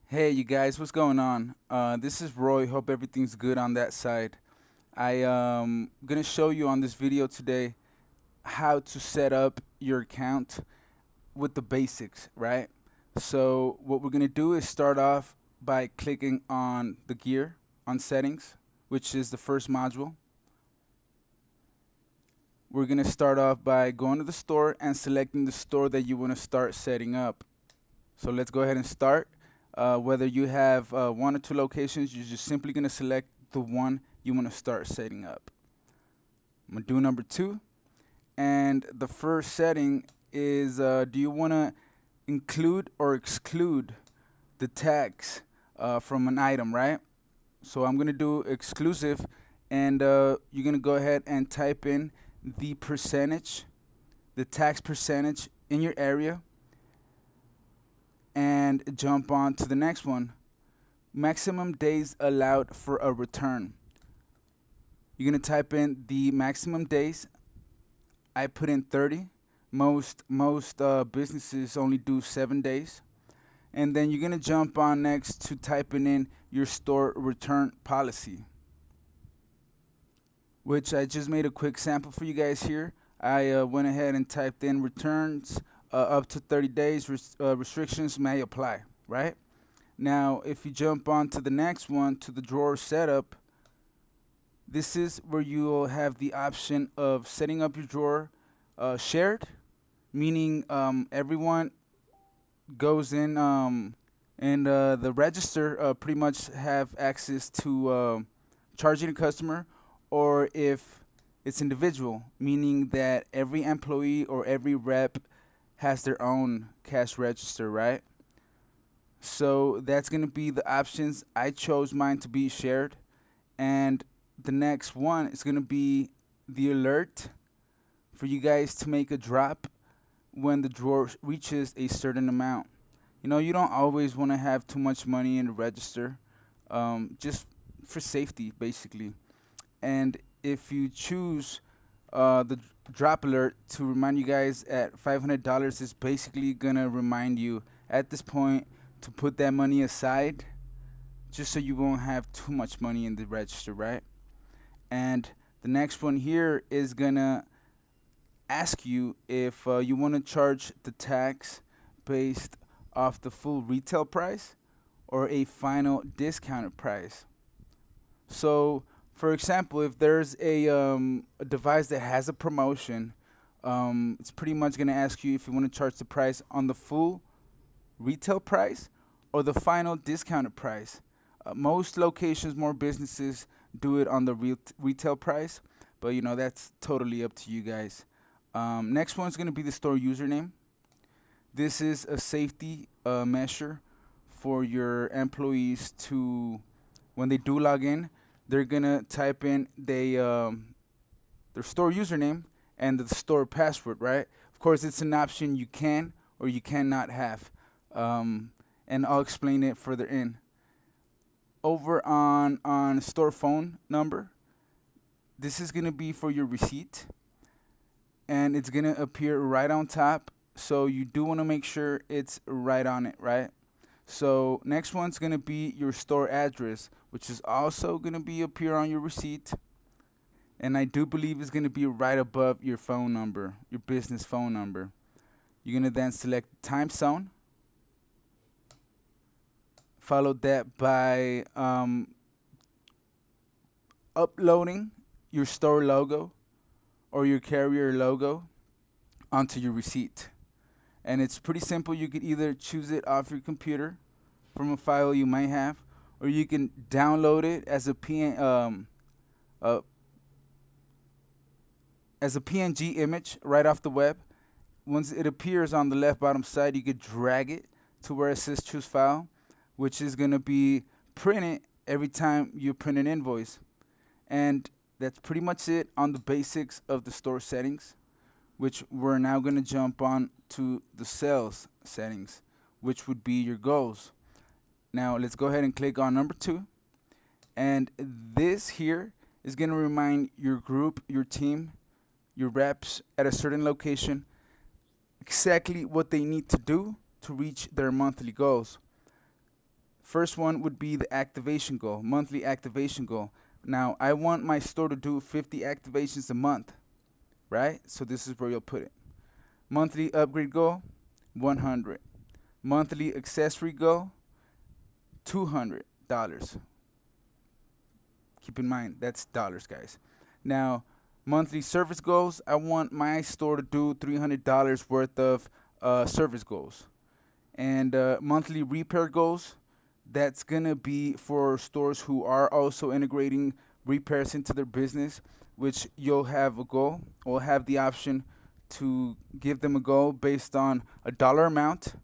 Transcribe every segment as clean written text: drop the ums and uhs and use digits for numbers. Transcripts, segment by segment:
Hey, you guys, what's going on? This is Roy. Hope everything's good on that side. Gonna show you on this video today how to set up your account with the basics, right? So what we're gonna do is start off by clicking on the gear on settings, which is the first module. We're gonna start off by going to the store and selecting the store that you want to start setting up. So let's go ahead and start. Whether you have one or two locations, you're just simply going to select the one you want to start setting up. I'm going to do number 2. And the first setting is do you want to include or exclude the tags from an item, right? So I'm going to do exclusive, and you're going to go ahead and type in the percentage, the tax percentage in your area, and jump on to the next one. Maximum days allowed for a return. You're gonna type in the maximum days. I put in 30. Most businesses only do 7 days. And then you're gonna jump on next to typing in your store return policy, which I just made a quick sample for you guys here. I went ahead and typed in returns up to 30 days. Restrictions may apply, right? Now, if you jump on to the next one, to the drawer setup, this is where you'll have the option of setting up your drawer shared, meaning everyone goes in and the register pretty much have access to charging a customer, or if it's individual, meaning that every employee or every rep has their own cash register, right? So that's going to be the options. I chose mine to be shared. And the next one is going to be the alert for you guys to make a drop when the drawer reaches a certain amount. You know, you don't always want to have too much money in the register, just for safety, basically. And if you choose the drop alert to remind you guys at $500, is basically gonna remind you at this point to put that money aside, just so you won't have too much money in the register, right? And the next one here is gonna ask you if you want to charge the tax based off the full retail price or a final discounted price. So, for example, if there's a device that has a promotion, it's pretty much going to ask you if you want to charge the price on the full retail price or the final discounted price. Most locations, more businesses do it on the retail price, but you know that's totally up to you guys. Next one's going to be the store username. This is a safety measure for your employees to, when they do log in, they're gonna type in their store username and the store password, right? Of course, it's an option you can or you cannot have, and I'll explain it further in. Over on store phone number, this is gonna be for your receipt, and it's gonna appear right on top. So you do want to make sure it's right on it, right? So next one's gonna be your store address, which is also gonna be appear on your receipt, and I do believe it's gonna be right above your phone number, your business phone number. You're gonna then select time zone, followed that by uploading your store logo or your carrier logo onto your receipt. And it's pretty simple. You could either choose it off your computer from a file you might have, or you can download it as a PNG image right off the web. Once it appears on the left bottom side, you could drag it to where it says choose file, which is going to be printed every time you print an invoice. And that's pretty much it on the basics of the store settings, which we're now going to jump on to the sales settings, which would be your goals. Now let's go ahead and click on number 2. And this here is going to remind your group, your team, your reps at a certain location exactly what they need to do to reach their monthly goals. First one would be the activation goal, monthly activation goal. Now, I want my store to do 50 activations a month, right? So this is where you'll put it. Monthly upgrade goal, 100. Monthly accessory goal, $200. Keep in mind, that's dollars, guys. Now, monthly service goals, I want my store to do $300 worth of service goals. And monthly repair goals, that's going to be for stores who are also integrating repairs into their business, which you'll have a goal or have the option to give them a goal based on a dollar amount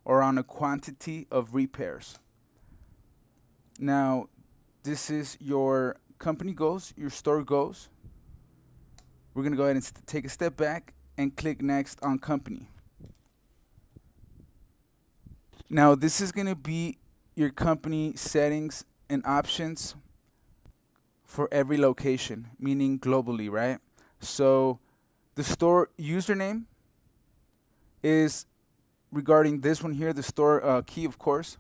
or on a quantity of repairs. Now, this is your company goals, your store goals. We're going to go ahead and take a step back and click next on company. Now, this is going to be your company settings and options for every location, meaning globally, right? So the store username is regarding this one here, the store key, of course.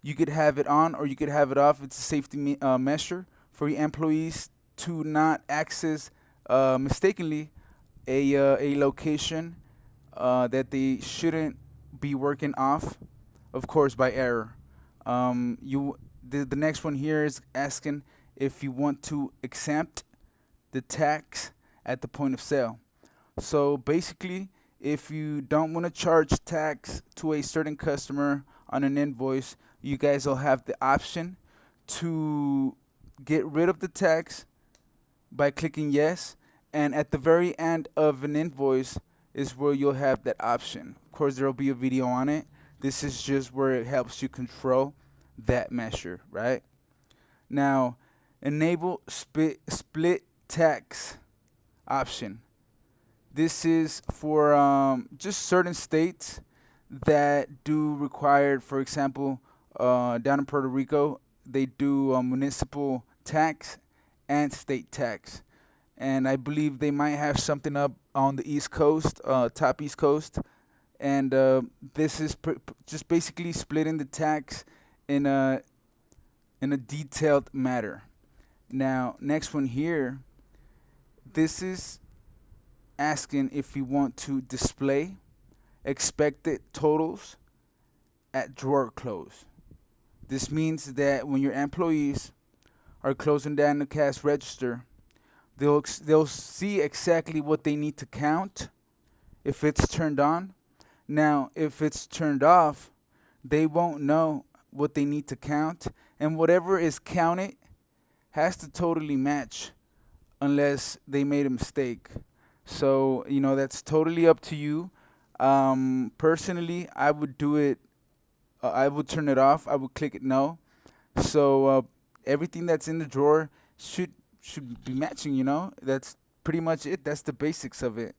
You could have it on or you could have it off. It's a safety measure for your employees to not access mistakenly a location that they shouldn't be working off, of course, by error. The next one here is asking if you want to exempt the tax at the point of sale. So basically, if you don't want to charge tax to a certain customer on an invoice, you guys will have the option to get rid of the tax by clicking yes. And at the very end of an invoice is where you'll have that option. Of course, there will be a video on it. This is just where it helps you control that measure, right? Now, enable split tax option. This is for just certain states that do require, for example, down in Puerto Rico, they do municipal tax and state tax. And I believe they might have something up on the East Coast, top East Coast. And this is just basically splitting the tax in a detailed matter. Now, next one here, this is asking if you want to display expected totals at drawer close. This means that when your employees are closing down the cash register, they'll see exactly what they need to count if it's turned on. Now, if it's turned off, they won't know what they need to count, and whatever is counted has to totally match unless they made a mistake. So, that's totally up to you. Personally, I would do it. I would turn it off. I would click it no. So everything that's in the drawer should be matching. That's pretty much it. That's the basics of it.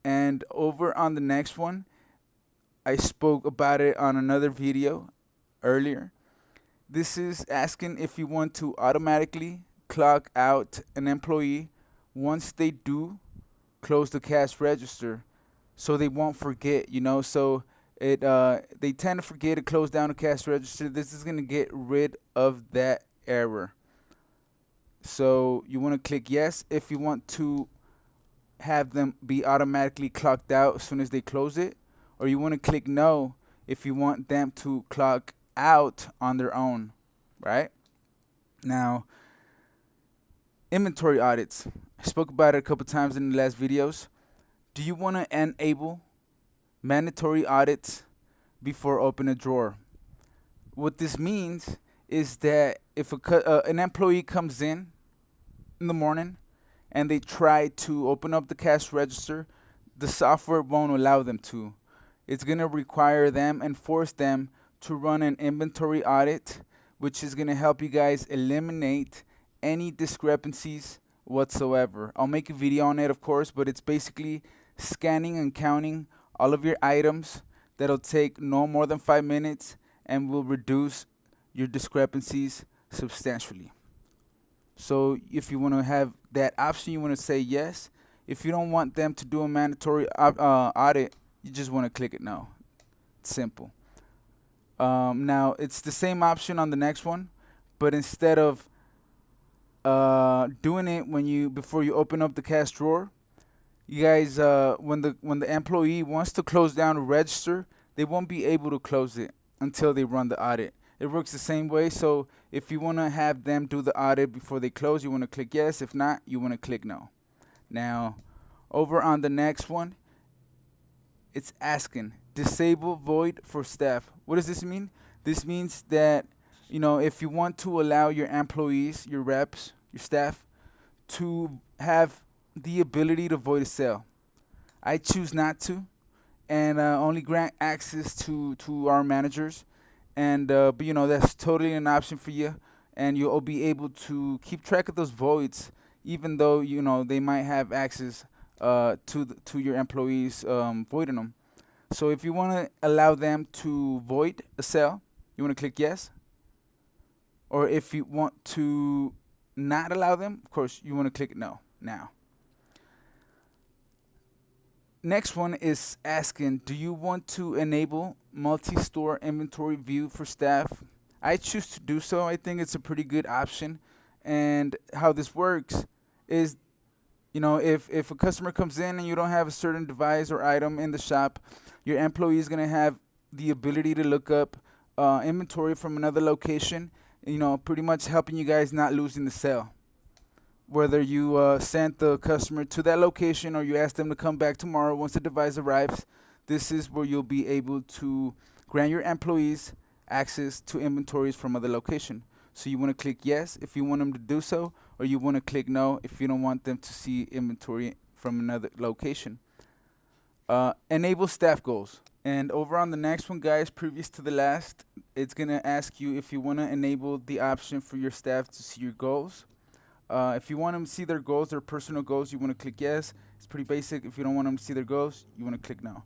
And over on the next one, I spoke about it on another video earlier. This is asking if you want to automatically clock out an employee once they do close the cash register, so they won't forget. So they tend to forget to close down the cash register. This is going to get rid of that error. So you want to click yes if you want to have them be automatically clocked out as soon as they close it, or you want to click no if you want them to clock out on their own, right? Now, inventory audits. I spoke about it a couple times in the last videos. Do you want to enable mandatory audits before opening a drawer? What this means is that if an employee comes in the morning and they try to open up the cash register, the software won't allow them to. It's going to require them and force them to run an inventory audit, which is going to help you guys eliminate any discrepancies whatsoever. I'll make a video on it, of course, but it's basically scanning and counting all of your items. That'll take no more than 5 minutes and will reduce your discrepancies substantially. So if you want to have that option, you want to say yes. If you don't want them to do a mandatory audit, you just want to click it no. It's simple. Now it's the same option on the next one, but instead of doing it when you before you open up the cash drawer, you guys when the employee wants to close down a register, they won't be able to close it until they run the audit. It works the same way. So if you want to have them do the audit before they close, you want to click yes. If not, you want to click no. Now, over on the next one, it's asking disable void for staff. What does this mean? This means that if you want to allow your employees, your reps, your staff to have the ability to void a sale. I choose not to, and only grant access to our managers. And but that's totally an option for you, and you'll be able to keep track of those voids, even though they might have access to your employees voiding them. So if you want to allow them to void a sale, you want to click yes. Or if you want to not allow them, of course, you want to click no now. Next one is asking, do you want to enable multi-store inventory view for staff? I choose to do so. I think it's a pretty good option. And how this works is, if a customer comes in and you don't have a certain device or item in the shop, your employee is going to have the ability to look up inventory from another location, pretty much helping you guys not losing the sale. Whether you sent the customer to that location or you ask them to come back tomorrow once the device arrives, this is where you'll be able to grant your employees access to inventories from other location. So you want to click yes if you want them to do so, or you want to click no if you don't want them to see inventory from another location. Enable staff goals. And over on the next one, guys, previous to the last, it's going to ask you if you want to enable the option for your staff to see your goals. If you want them to see their goals, their personal goals, you want to click yes. It's pretty basic. If you don't want them to see their goals, you want to click no.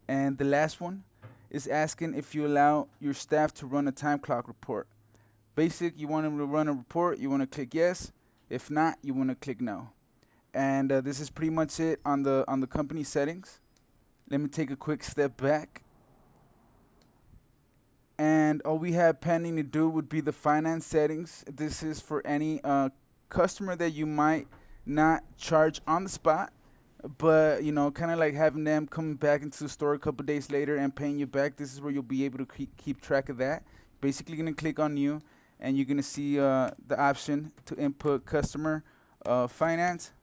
And the last one is asking if you allow your staff to run a time clock report. Basic, you want them to run a report, you want to click yes. If not, you want to click no. And this is pretty much it on the company settings. Let me take a quick step back. And all we have pending to do would be the finance settings. This is for any customer that you might not charge on the spot, but kind of like having them coming back into the store a couple days later and paying you back. This is where you'll be able to keep track of that. Basically going to click on new, and you're going to see the option to input customer finance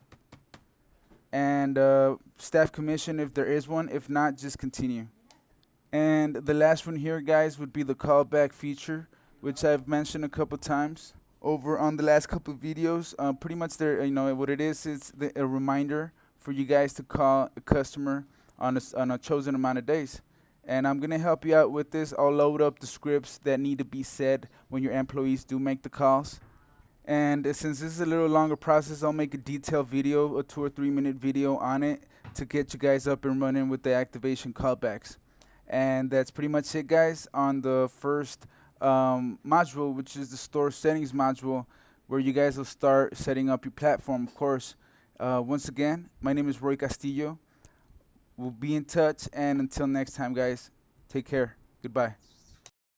and staff commission if there is one. If not, just continue. And the last one here, guys, would be the callback feature, which I've mentioned a couple times over on the last couple of videos. Pretty much there, what it is, it's a reminder for you guys to call a customer on a chosen amount of days. And I'm going to help you out with this. I'll load up the scripts that need to be said when your employees do make the calls. And since this is a little longer process, I'll make a detailed video, a 2 or 3 minute video on it to get you guys up and running with the activation callbacks. And that's pretty much it, guys, on the first module, which is the store settings module, where you guys will start setting up your platform. Of course, once again, my name is Roy Castillo. We'll be in touch, and until next time, guys, take care. Goodbye.